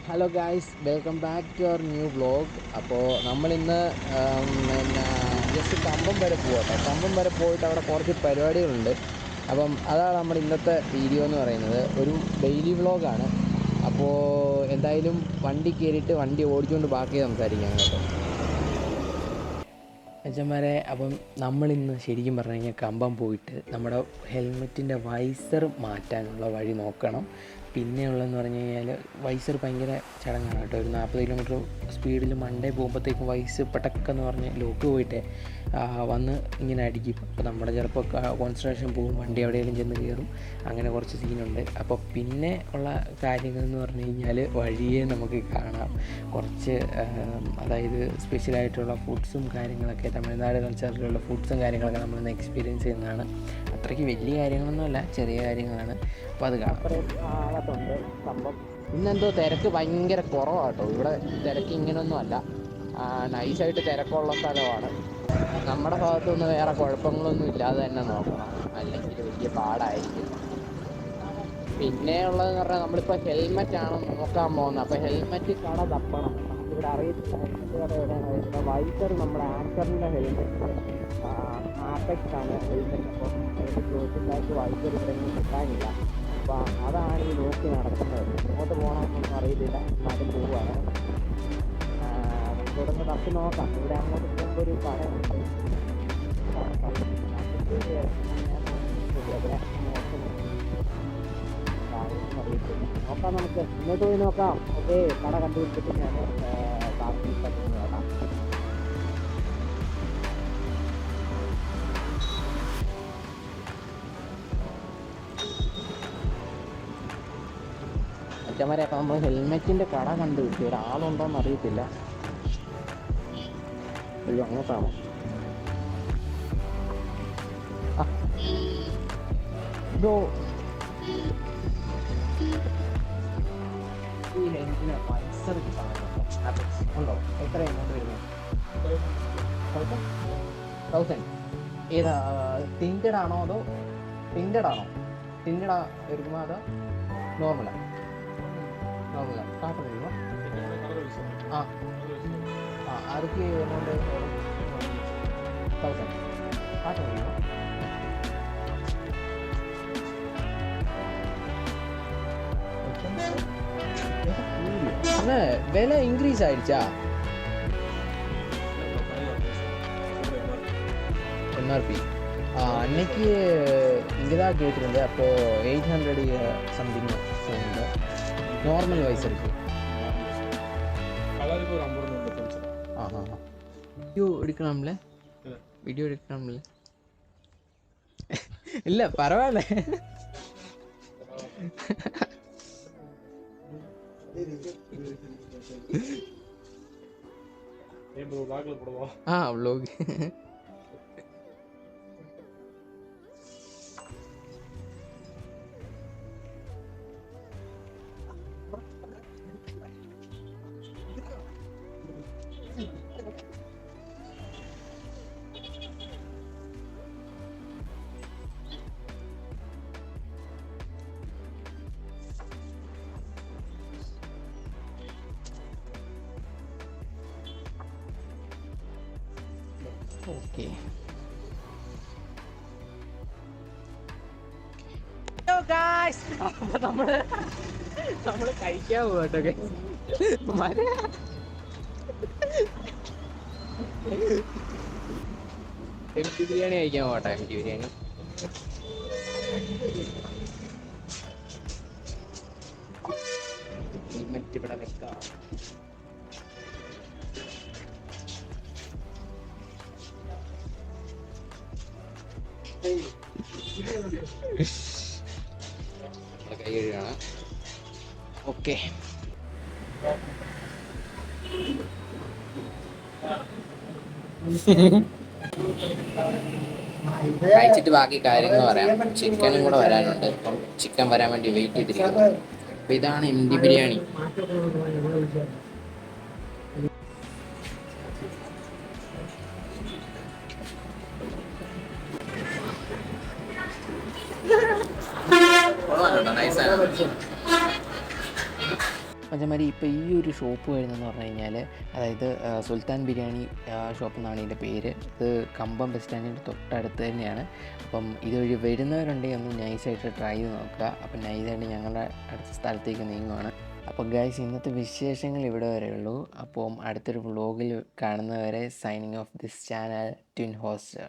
Hello guys, welcome back to our new vlog. അപ്പോൾ നമ്മളിന്ന് പിന്നെ ജസ്റ്റ് കമ്പം വരെ പോകട്ടെ. കമ്പം വരെ പോയിട്ട് അവിടെ കുറച്ച് പരിപാടികളുണ്ട്. അപ്പം അതാണ് നമ്മുടെ ഇന്നത്തെ വീഡിയോ എന്ന് പറയുന്നത്. ഒരു ഡെയിലി വ്ളോഗാണ്. അപ്പോൾ എന്തായാലും വണ്ടി കയറിയിട്ട് വണ്ടി ഓടിച്ചുകൊണ്ട് ബാക്കി സംസാരിക്കാം കേട്ടോ അച്ഛന്മാരെ. അപ്പം നമ്മളിന്ന് ശരിക്കും പറഞ്ഞു കഴിഞ്ഞാൽ കമ്പം പോയിട്ട് നമ്മുടെ ഹെൽമെറ്റിൻ്റെ വൈസർ മാറ്റാനുള്ള വഴി നോക്കണം. പിന്നെയുള്ളതെന്ന് പറഞ്ഞു കഴിഞ്ഞാൽ വൈസർ ഭയങ്കര ചടങ്ങാണ് കേട്ടോ. ഒരു 40 കിലോമീറ്റർ സ്പീഡിൽ മണ്ടേ പോകുമ്പോഴത്തേക്കും വൈസ് പെട്ടക്കെന്ന് പറഞ്ഞ് ലോക്ക് പോയിട്ട് വന്ന് ഇങ്ങനെ അടിക്കും. അപ്പോൾ നമ്മുടെ ചിലപ്പോൾ കോൺസെൻട്രേഷൻ പോകും, വണ്ടി എവിടെയെങ്കിലും ചെന്ന് കയറും. അങ്ങനെ കുറച്ച് സീനുണ്ട്. അപ്പോൾ പിന്നെ ഉള്ള കാര്യങ്ങളെന്ന് പറഞ്ഞു കഴിഞ്ഞാൽ വഴിയെ നമുക്ക് കാണാം കുറച്ച് അതായത് സ്പെഷ്യലായിട്ടുള്ള ഫുഡ്സും കാര്യങ്ങളൊക്കെ, തമിഴ്നാട് കൾച്ചറിലുള്ള ഫുഡ്സും കാര്യങ്ങളൊക്കെ നമ്മളിന്ന് എക്സ്പീരിയൻസ് ചെയ്യുന്നതാണ്. അത്രയ്ക്ക് വലിയ കാര്യങ്ങളൊന്നുമല്ല, ചെറിയ കാര്യങ്ങളാണ്. അപ്പോൾ അത് കാണാം. ഭാഗത്തുണ്ട് സംഭവം. ഇന്നെന്തോ തിരക്ക് ഭയങ്കര കുറവാട്ടോ. ഇവിടെ തിരക്ക് ഇങ്ങനെയൊന്നും അല്ല, നൈസായിട്ട് തിരക്കുള്ള സ്ഥലമാണ്. നമ്മുടെ ഭാഗത്തുനിന്ന് വേറെ കുഴപ്പങ്ങളൊന്നും ഇല്ലാതെ തന്നെ നോക്കണം, അല്ലെങ്കിൽ വലിയ പാടായിരിക്കും. പിന്നെ ഉള്ളതെന്ന് പറഞ്ഞാൽ നമ്മളിപ്പോൾ ഹെൽമെറ്റാണ് നോക്കാൻ പോകുന്നത്. അപ്പോൾ ഹെൽമെറ്റ് കട തപ്പണം. ഇവിടെ അറിയത്തില്ല ഹെൽമെറ്റ് കട എവിടെയാണ് വരുന്നത്. വൈസർ നമ്മുടെ ആൻസറിൻ്റെ ഹെൽമെറ്റ് ആപെക്സ് ആണ് ഹെൽമെറ്റ്. അപ്പം അതിൻ്റെ ചോദിച്ചിട്ടായിട്ട് വൈസർ ഇവിടെ കിട്ടാനില്ല. അപ്പോൾ അതാണ് ഈ നോക്കി നടക്കുന്നത്. ഇങ്ങോട്ട് പോകണമെന്നൊന്നും അറിയത്തില്ല, എന്നാലും പോവുകയാണ്. ഇവിടെ നിന്ന് തപ്പി നോക്കാം. ഇവിടെ അങ്ങോട്ട് പോകുമ്പോൾ ഒരു കടയുണ്ട്. നോക്കാം, നമുക്ക് ഇങ്ങോട്ട് പോയി നോക്കാം. ഓക്കെ, കട കണ്ടുപിടിച്ചിട്ട് ഞാൻ ബാക്കി പറ്റുന്ന നോക്കാം. അച്ഛന്മാരെ, അപ്പം നമ്മൾ ഹെൽമെറ്റിൻ്റെ കട കണ്ടുപിടിച്ചു. ഒരാളുണ്ടോയെന്ന് അറിയത്തില്ല. അയ്യോ, അങ്ങോട്ടാണോ? ബ്രോ, ഈ ഹെൽമെറ്റിന് വൈസർ ഉണ്ടോ? എത്ര എമൗണ്ട് വരുന്നത്? 1000. ഏതാ, ടിൻറ്റഡ് ആണോ അതോ ടിൻറ്റഡ് ആണോ? ടിൻറ്റഡ് വരുമ്പോൾ അതോ നോർമലാണ്? നോർമലാണ്. കാട്ട് വരുമോ? ആർക്ക് എമൗണ്ട് 1000 കാട്ട് വരുമോ? விலை இன்க்ரீஸ் ஆயிடுச்சா? எம்ஆர்பி அன்னைக்கு இங்கே தான் கேட்டிருந்தேன். அப்போது 800 சம்திங் சொன்னீங்க. நார்மல் வைஸ் இருக்கு. வீடியோ எடுக்கலாம்ல? வீடியோ எடுக்கலாம்ல? இல்லை பரவாயில்ல. വ്ലോഗ്. ഓക്കെ, അപ്പൊ നമ്മള് കഴിക്കാൻ പോകട്ടെ. എംടി ബിരിയാണി കഴിക്കാൻ പോട്ടെ. എംടി ബിരിയാണി ഇവിടെ വെക്കാം. കൈ കഴുകാണ്. ഓക്കെ, കഴിച്ചിട്ട് ബാക്കി കാര്യങ്ങൾ പറയാം. ചിക്കനും കൂടെ വരാനുണ്ട്. അപ്പം ചിക്കൻ വരാൻ വേണ്ടി വെയിറ്റ് ചെയ്തിരിക്കുന്നു. അപ്പം ഇതാണ് എംടി ബിരിയാണി. മച്ചന്മാരി ഇപ്പോൾ ഈ ഒരു ഷോപ്പ് വരുന്നതെന്ന് പറഞ്ഞു കഴിഞ്ഞാൽ, അതായത് സുൽത്താൻ ബിരിയാണി ഷോപ്പ് എന്നാണ് ഇതിൻ്റെ പേര്. ഇത് കമ്പം ബസ് സ്റ്റാൻഡിൻ്റെ തൊട്ടടുത്ത് തന്നെയാണ്. അപ്പം ഇതുവഴി വരുന്നവരുണ്ടെങ്കിൽ ഒന്ന് നൈസായിട്ട് ട്രൈ ചെയ്ത് നോക്കുക. അപ്പം നൈസായിട്ട് ഞങ്ങളുടെ അടുത്ത സ്ഥലത്തേക്ക് നീങ്ങുവാണ്. അപ്പോൾ ഗൈസ്, ഇന്നത്തെ വിശേഷങ്ങൾ ഇവിടെ വരെയുള്ളൂ. അപ്പം അടുത്തൊരു വ്ളോഗിൽ കാണുന്നവരെ signing off this channel twin ഹോസ്റ്റർ.